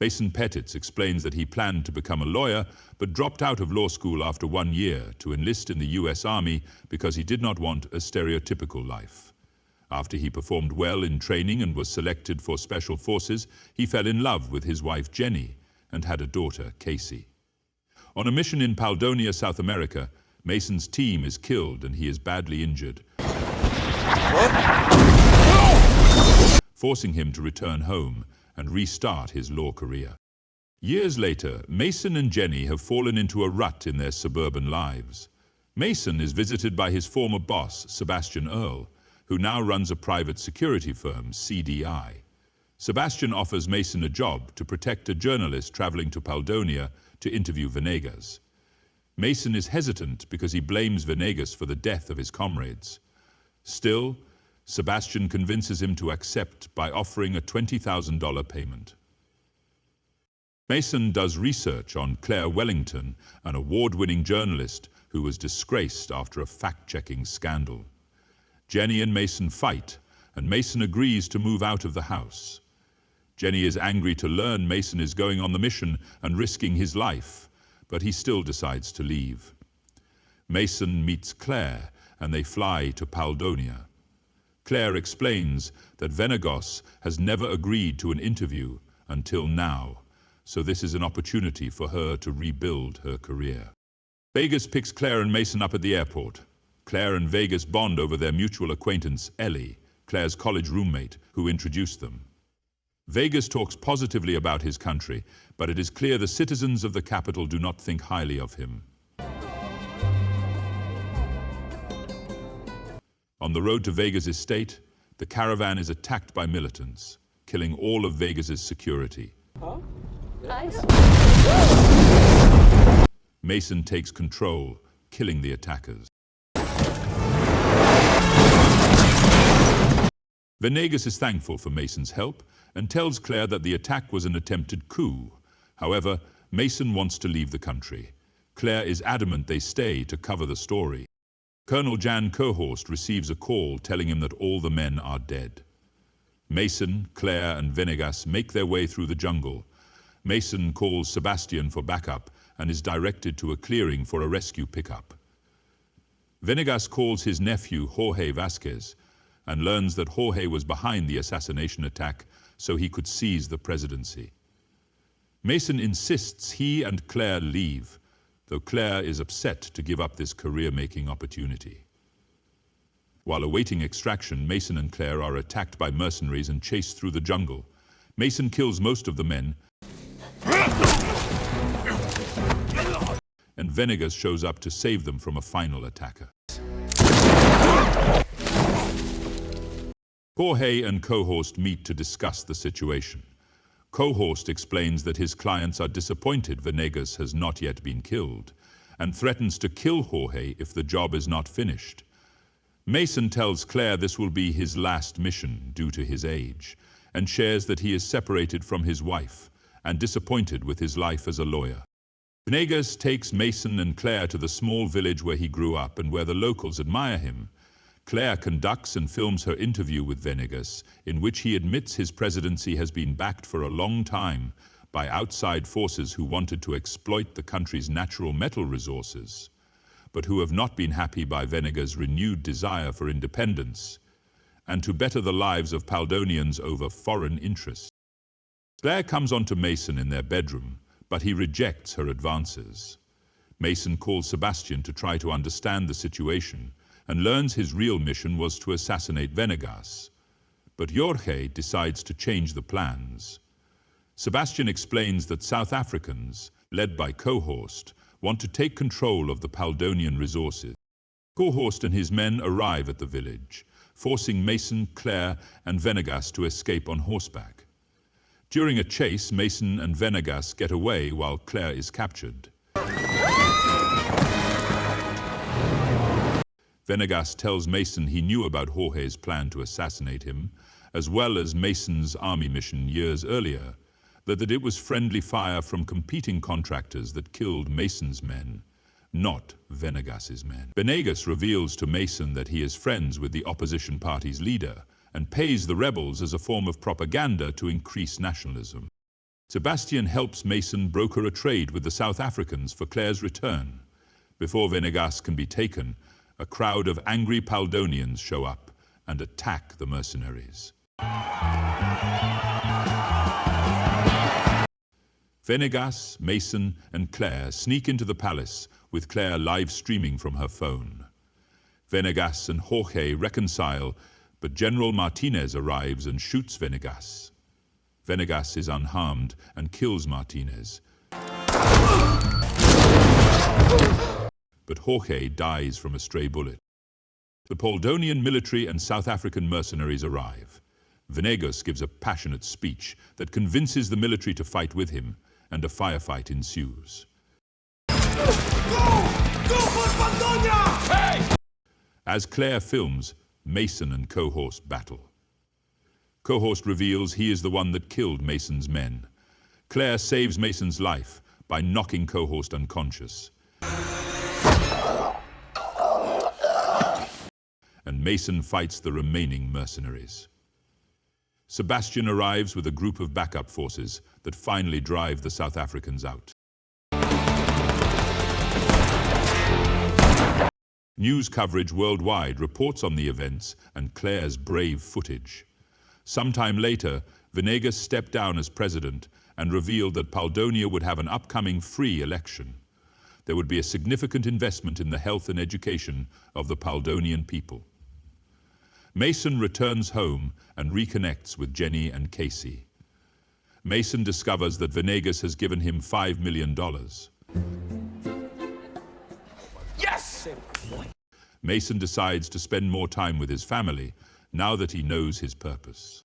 Mason Petitz explains that he planned to become a lawyer, but dropped out of law school after 1 year to enlist in the US Army because he did not want a stereotypical life. After he performed well in training and was selected for Special Forces, he fell in love with his wife Jenny and had a daughter, Casey. On a mission in Paldonia, South America, Mason's team is killed and he is badly injured, forcing him to return home and restart his law career. Years later, Mason and Jenny have fallen into a rut in their suburban lives. Mason is visited by his former boss, Sebastian Earle, who now runs a private security firm, CDI. Sebastian offers Mason a job to protect a journalist traveling to Paldonia to interview Venegas. Mason is hesitant because he blames Venegas for the death of his comrades. Still, Sebastian convinces him to accept by offering a $20,000 payment. Mason does research on Claire Wellington, an award-winning journalist who was disgraced after a fact-checking scandal. Jenny and Mason fight, and Mason agrees to move out of the house. Jenny is angry to learn Mason is going on the mission and risking his life, but he still decides to leave. Mason meets Claire, and they fly to Paldonia. Claire explains that Venegas has never agreed to an interview until now, so this is an opportunity for her to rebuild her career. Vegas picks Claire and Mason up at the airport. Claire and Vegas bond over their mutual acquaintance, Ellie, Claire's college roommate, who introduced them. Vegas talks positively about his country, but it is clear the citizens of the capital do not think highly of him. On the road to Vegas' estate, the caravan is attacked by militants, killing all of Vegas' security. Nice. Mason takes control, killing the attackers. Venegas is thankful for Mason's help and tells Claire that the attack was an attempted coup. However, Mason wants to leave the country. Claire is adamant they stay to cover the story. Colonel Jan Cohorst receives a call telling him that all the men are dead. Mason, Claire, and Venegas make their way through the jungle. Mason calls Sebastian for backup and is directed to a clearing for a rescue pickup. Venegas calls his nephew Jorge Vasquez and learns that Jorge was behind the assassination attack so he could seize the presidency. Mason insists he and Claire leave, though Claire is upset to give up this career-making opportunity. While awaiting extraction, Mason and Claire are attacked by mercenaries and chased through the jungle. Mason kills most of the men, and Venegas shows up to save them from a final attacker. Jorge and Cohorst meet to discuss the situation. Cohorst explains that his clients are disappointed Venegas has not yet been killed, and threatens to kill Jorge if the job is not finished. Mason tells Claire this will be his last mission due to his age, and shares that he is separated from his wife and disappointed with his life as a lawyer. Venegas takes Mason and Claire to the small village where he grew up and where the locals admire him. Claire conducts and films her interview with Venegas, in which he admits his presidency has been backed for a long time by outside forces who wanted to exploit the country's natural metal resources, but who have not been happy by Venegas' renewed desire for independence and to better the lives of Paldonians over foreign interests. Claire comes onto Mason in their bedroom, but he rejects her advances. Mason calls Sebastian to try to understand the situation and learns his real mission was to assassinate Venegas. But Jorge decides to change the plans. Sebastian explains that South Africans, led by Cohorst, want to take control of the Paldonian resources. Cohorst and his men arrive at the village, forcing Mason, Claire, and Venegas to escape on horseback. During a chase, Mason and Venegas get away while Claire is captured. Venegas tells Mason he knew about Jorge's plan to assassinate him, as well as Mason's army mission years earlier, that it was friendly fire from competing contractors that killed Mason's men, not Venegas's men. Venegas reveals to Mason that he is friends with the opposition party's leader and pays the rebels as a form of propaganda to increase nationalism. Sebastian helps Mason broker a trade with the South Africans for Claire's return. Before Venegas can be taken, a crowd of angry Paldonians show up and attack the mercenaries. Venegas, Mason, and Claire sneak into the palace, with Claire live streaming from her phone. Venegas and Jorge reconcile, but General Martinez arrives and shoots Venegas. Venegas is unharmed and kills Martinez. But Jorge dies from a stray bullet. The Paldonian military and South African mercenaries arrive. Venegas gives a passionate speech that convinces the military to fight with him, and a firefight ensues. Go for Paldonia! Hey! As Claire films, Mason and Cohorst battle. Cohorst reveals he is the one that killed Mason's men. Claire saves Mason's life by knocking Cohorst unconscious. And Mason fights the remaining mercenaries. Sebastian arrives with a group of backup forces that finally drive the South Africans out. News coverage worldwide reports on the events and Claire's brave footage. Sometime later, Venegas stepped down as president and revealed that Paldonia would have an upcoming free election. There would be a significant investment in the health and education of the Paldonian people. Mason returns home and reconnects with Jenny and Casey. Mason discovers that Venegas has given him $5 million. Yes! Mason decides to spend more time with his family now that he knows his purpose.